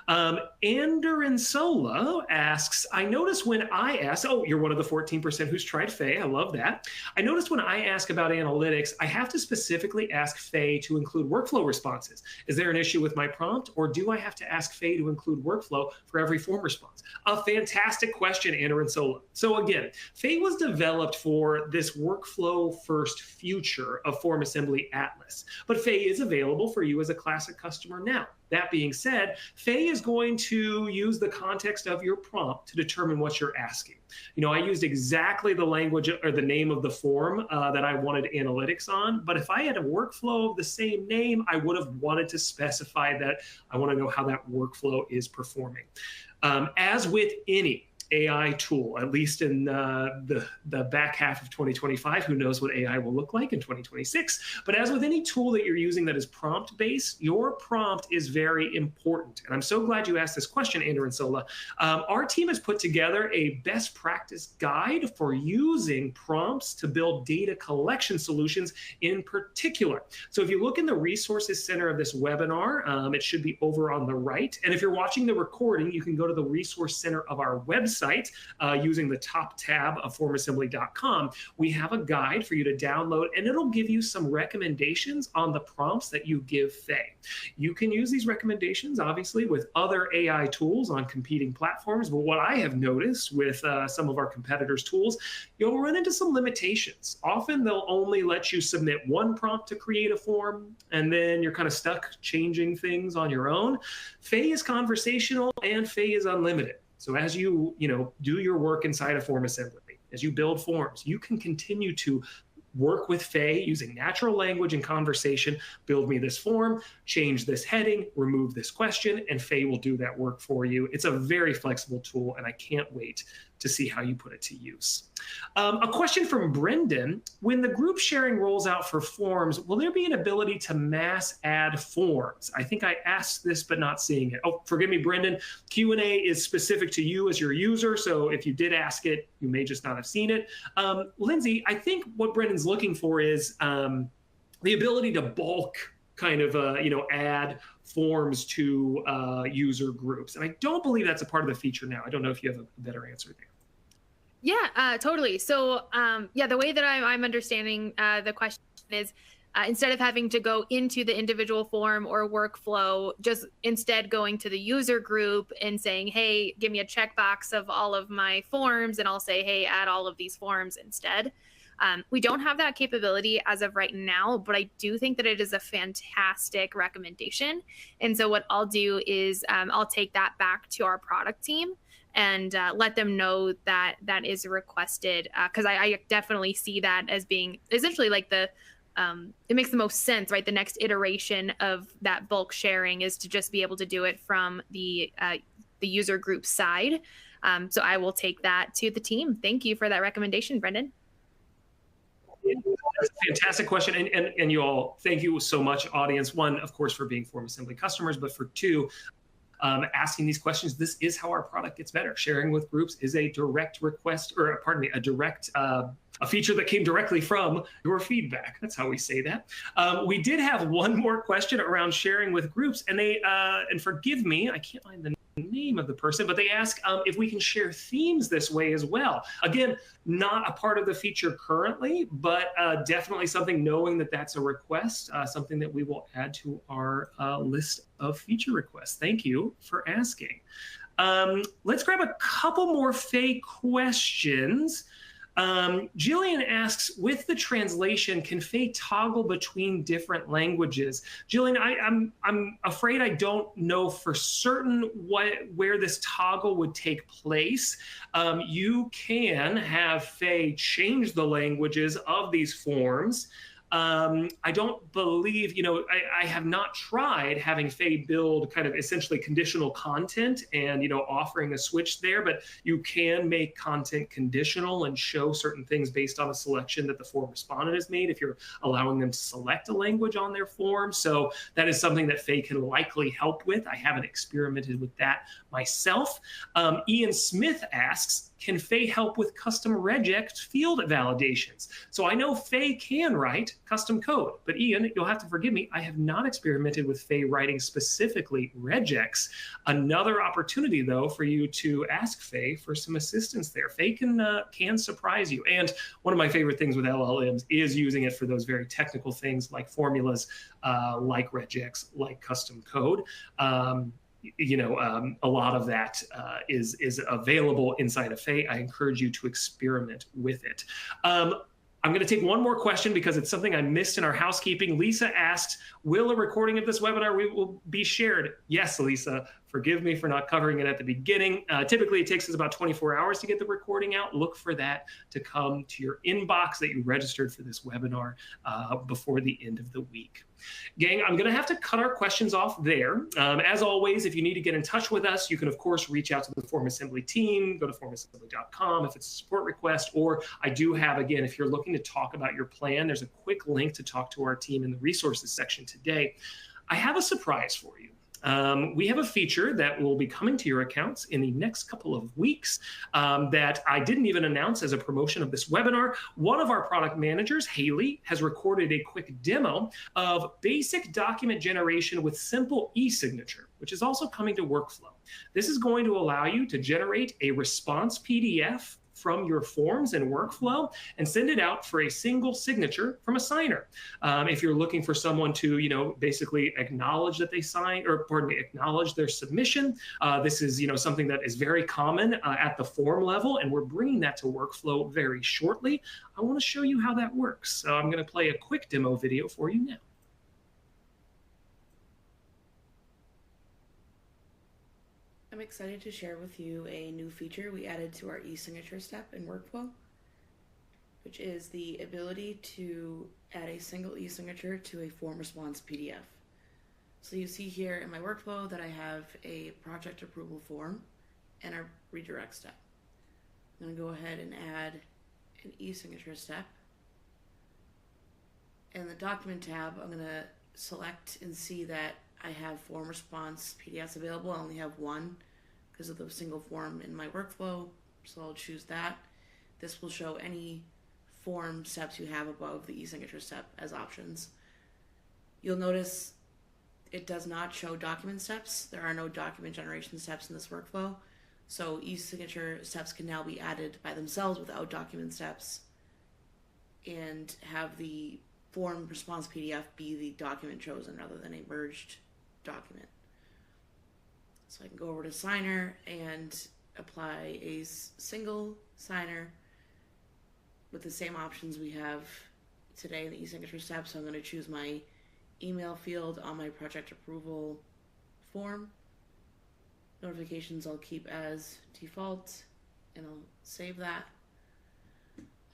Anderin Sola asks, I notice when I ask, oh, you're one of the 14% who's tried Faye. I love that. I noticed when I ask about analytics, I have to specifically ask Faye to include workflow responses. Is there an issue with my prompt, or do I have to ask Faye to include workflow for every form response? A fantastic question, Anderin Sola. So again, Faye was developed for this workflow first future of FormAssembly Atlas, but Faye is available for you as a classic customer now. That being said, Faye is going to use the context of your prompt to determine what you're asking. I used exactly the language or the name of the form that I wanted analytics on, but if I had a workflow of the same name, I would have wanted to specify that I want to know how that workflow is performing. As with any AI tool, at least in the back half of 2025. Who knows what AI will look like in 2026? But as with any tool that you're using that is prompt-based, your prompt is very important. And I'm so glad you asked this question, Anderin Sola. Our team has put together a best practice guide for using prompts to build data collection solutions in particular. So if you look in the resources center of this webinar, it should be over on the right. And if you're watching the recording, you can go to the resource center of our website using the top tab of formassembly.com. We have a guide for you to download, and it'll give you some recommendations on the prompts that you give Faye. You can use these recommendations, obviously, with other AI tools on competing platforms. But what I have noticed with some of our competitors' tools, you'll run into some limitations. Often they'll only let you submit one prompt to create a form, and then you're kind of stuck changing things on your own. Faye is conversational and Faye is unlimited. So as you do your work inside of FormAssembly, as you build forms, you can continue to work with Faye using natural language and conversation. Build me this form, change this heading, remove this question, and Faye will do that work for you. It's a very flexible tool, and I can't wait to see how you put it to use. A question from Brendan: when the group sharing rolls out for forms, will there be an ability to mass add forms? I think I asked this, but not seeing it. Oh, forgive me, Brendan. Q&A is specific to you as your user, so if you did ask it, you may just not have seen it. Lindsay, I think what Brendan's looking for is the ability to bulk kind of add forms to user groups. And I don't believe that's a part of the feature now. I don't know if you have a better answer there. Yeah, totally. So the way that I'm understanding the question is instead of having to go into the individual form or workflow, just instead going to the user group and saying, hey, give me a checkbox of all of my forms, and I'll say, hey, add all of these forms instead. We don't have that capability as of right now, but I do think that it is a fantastic recommendation. And so what I'll do is I'll take that back to our product team and let them know that that is requested, because I definitely see that as being essentially like it makes the most sense, right? The next iteration of that bulk sharing is to just be able to do it from the user group side. So I will take that to the team. Thank you for that recommendation, Brendan. That's a fantastic question. And you all, thank you so much, audience. One, of course, for being FormAssembly customers, but for two, asking these questions. This is how our product gets better. Sharing with groups is a direct request, or pardon me, a feature that came directly from your feedback. That's how we say that. We did have one more question around sharing with groups, and and forgive me, I can't find the name of the person, but they ask if we can share themes this way as well. Again, not a part of the feature currently, but definitely something, knowing that that's a request, something that we will add to our list of feature requests. Thank you for asking. Let's grab a couple more Faye questions. Jillian asks, with the translation, can Faye toggle between different languages? Jillian, I'm afraid I don't know for certain where this toggle would take place. You can have Faye change the languages of these forms. I don't believe, I have not tried having Faye build kind of essentially conditional content and, offering a switch there, but you can make content conditional and show certain things based on a selection that the form respondent has made if you're allowing them to select a language on their form. So that is something that Faye can likely help with. I haven't experimented with that myself. Ian Smith asks, can Faye help with custom regex field validations? So I know Faye can write custom code, but Ian, you'll have to forgive me, I have not experimented with Faye writing specifically regex. Another opportunity, though, for you to ask Faye for some assistance there. Faye can surprise you. And one of my favorite things with LLMs is using it for those very technical things like formulas, like regex, like custom code. A lot of that is available inside of Faye. I encourage you to experiment with it. I'm going to take one more question because it's something I missed in our housekeeping. Lisa asked, will a recording of this webinar will be shared? Yes, Lisa. Forgive me for not covering it at the beginning. Typically, it takes us about 24 hours to get the recording out. Look for that to come to your inbox that you registered for this webinar before the end of the week. Gang, I'm going to have to cut our questions off there. As always, if you need to get in touch with us, you can, of course, reach out to the FormAssembly team. Go to formassembly.com if it's a support request. Or I do have, again, if you're looking to talk about your plan, there's a quick link to talk to our team in the resources section today. I have a surprise for you. We have a feature that will be coming to your accounts in the next couple of weeks that I didn't even announce as a promotion of this webinar. One of our product managers, Haley, has recorded a quick demo of basic document generation with simple e-signature, which is also coming to workflow. This is going to allow you to generate a response PDF from your forms and workflow and send it out for a single signature from a signer. If you're looking for someone to, basically acknowledge that they signed, or pardon me, acknowledge their submission, this is, something that is very common at the form level, and we're bringing that to workflow very shortly. I want to show you how that works. So I'm going to play a quick demo video for you now. I'm excited to share with you a new feature we added to our e-signature step in workflow, which is the ability to add a single e-signature to a form response PDF. So you see here in my workflow that I have a project approval form and a redirect step. I'm going to go ahead and add an e-signature step. In the document tab, I'm going to select and see that I have form response PDFs available. I only have one because of the single form in my workflow, so I'll choose that. This will show any form steps you have above the e-signature step as options. You'll notice it does not show document steps. There are no document generation steps in this workflow, so e-signature steps can now be added by themselves without document steps and have the form response PDF be the document chosen rather than a merged document. So I can go over to signer and apply a single signer with the same options we have today in the e-signature step. So I'm going to choose my email field on my project approval form. Notifications I'll keep as default, and I'll save that.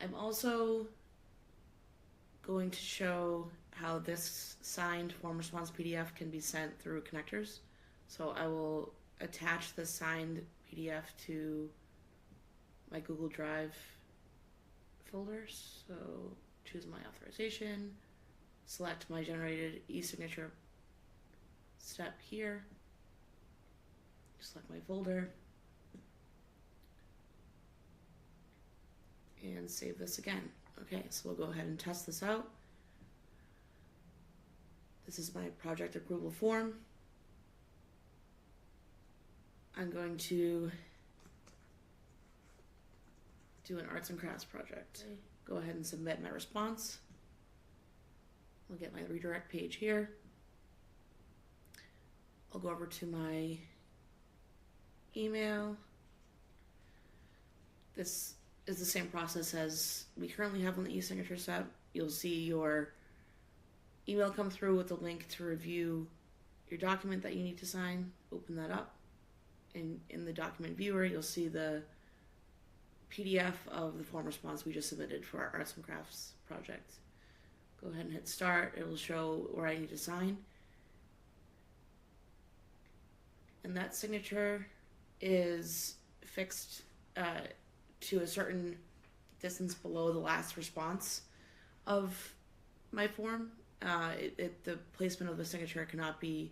I'm also going to show how this signed form response PDF can be sent through connectors. So I will attach the signed PDF to my Google Drive folder. So choose my authorization, select my generated e-signature step here, select my folder, and save this again. Okay, so we'll go ahead and test this out. This is my project approval form. I'm going to do an arts and crafts project. Okay. Go ahead and submit my response. I'll get my redirect page here. I'll go over to my email. This is the same process as we currently have on the e-signature step. You'll see your email come through with a link to review your document that you need to sign. Open that up. And in the document viewer, you'll see the PDF of the form response we just submitted for our arts and crafts project. Go ahead and hit start. It will show where I need to sign. And that signature is fixed to a certain distance below the last response of my form. The placement of the signature cannot be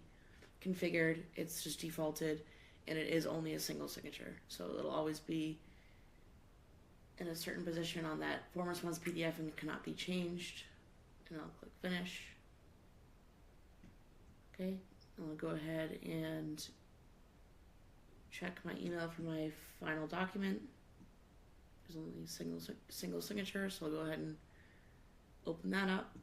configured. It's just defaulted, and it is only a single signature. So it'll always be in a certain position on that form response PDF and it cannot be changed. And I'll click finish. Okay, I'll go ahead and check my email for my final document. There's only a single signature, so I'll go ahead and open that up.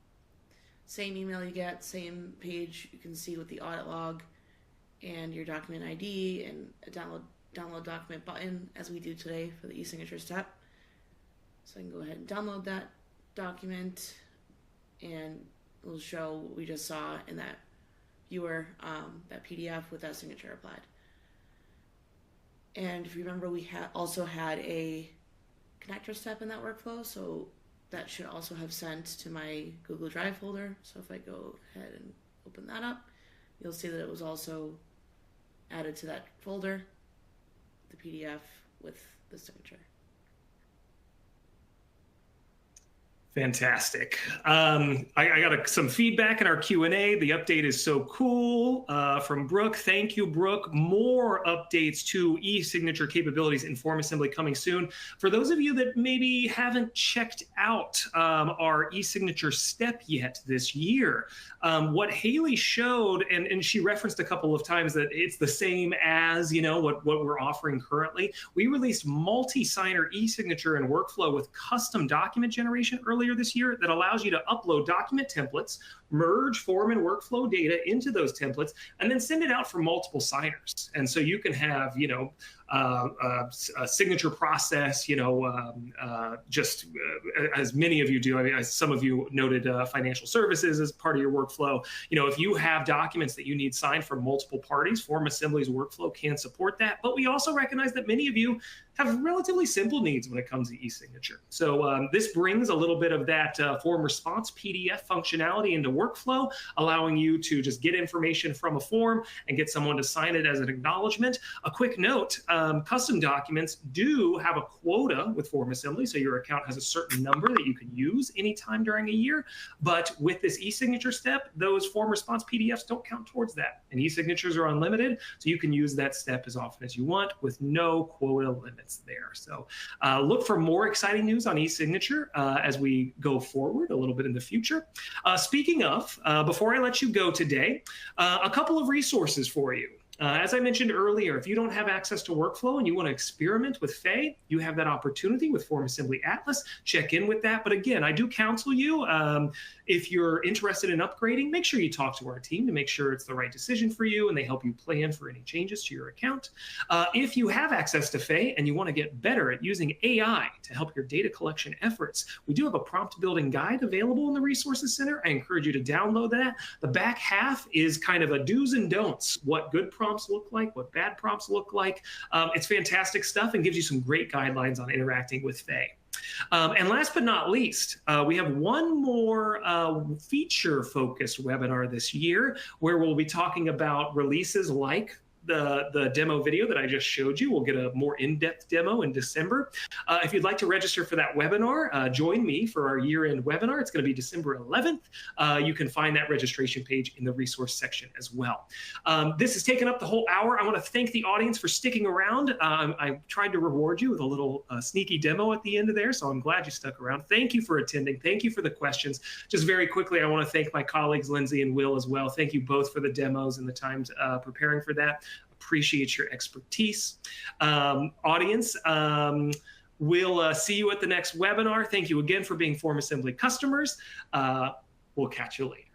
Same email you get, same page you can see with the audit log and your document ID and a download document button as we do today for the e-signature step. So I can go ahead and download that document and it'll show what we just saw in that viewer, that PDF with that signature applied. And if you remember, we also had a connector step in that workflow, so that should also have sent to my Google Drive folder. So if I go ahead and open that up, you'll see that it was also added to that folder, the PDF with the signature. Fantastic. I got some feedback in our Q&A. The update is so cool from Brooke. Thank you, Brooke. More updates to e-signature capabilities in FormAssembly coming soon. For those of you that maybe haven't checked out our e-signature step yet this year, what Haley showed, and she referenced a couple of times that it's the same as, what we're offering currently. We released multi-signer e-signature and workflow with custom document generation earlier this year that allows you to upload document templates, merge form and workflow data into those templates, and then send it out for multiple signers. And so you can have, a signature process, just as many of you do. I mean, as some of you noted financial services as part of your workflow. If you have documents that you need signed from multiple parties, FormAssembly's workflow can support that. But we also recognize that many of you have relatively simple needs when it comes to e-signature. So this brings a little bit of that form response PDF functionality into workflow, allowing you to just get information from a form and get someone to sign it as an acknowledgement. A quick note, custom documents do have a quota with FormAssembly, so your account has a certain number that you can use anytime during a year. But with this e-signature step, those form response PDFs don't count towards that. And e-signatures are unlimited, so you can use that step as often as you want with no quota limits there. So look for more exciting news on e-signature as we go forward a little bit in the future. Speaking of, before I let you go today, a couple of resources for you. As I mentioned earlier, if you don't have access to workflow and you want to experiment with Faye, you have that opportunity with FormAssembly Atlas. Check in with that. But again, I do counsel you, if you're interested in upgrading, make sure you talk to our team to make sure it's the right decision for you and they help you plan for any changes to your account. If you have access to Faye and you want to get better at using AI to help your data collection efforts, we do have a prompt building guide available in the Resources Center. I encourage you to download that. The back half is kind of a do's and don'ts, what good prompts look like, what bad prompts look like. It's fantastic stuff and gives you some great guidelines on interacting with Faye. And last but not least, we have one more feature-focused webinar this year where we'll be talking about releases like the demo video that I just showed you. We'll get a more in-depth demo in December. If you'd like to register for that webinar, join me for our year-end webinar. It's going to be December 11th. You can find that registration page in the resource section as well. This has taken up the whole hour. I want to thank the audience for sticking around. I tried to reward you with a little sneaky demo at the end of there, so I'm glad you stuck around. Thank you for attending. Thank you for the questions. Just very quickly, I want to thank my colleagues, Lindsay and Will, as well. Thank you both for the demos and the times preparing for that. Appreciate your expertise. Audience, we'll see you at the next webinar. Thank you again for being FormAssembly customers. We'll catch you later.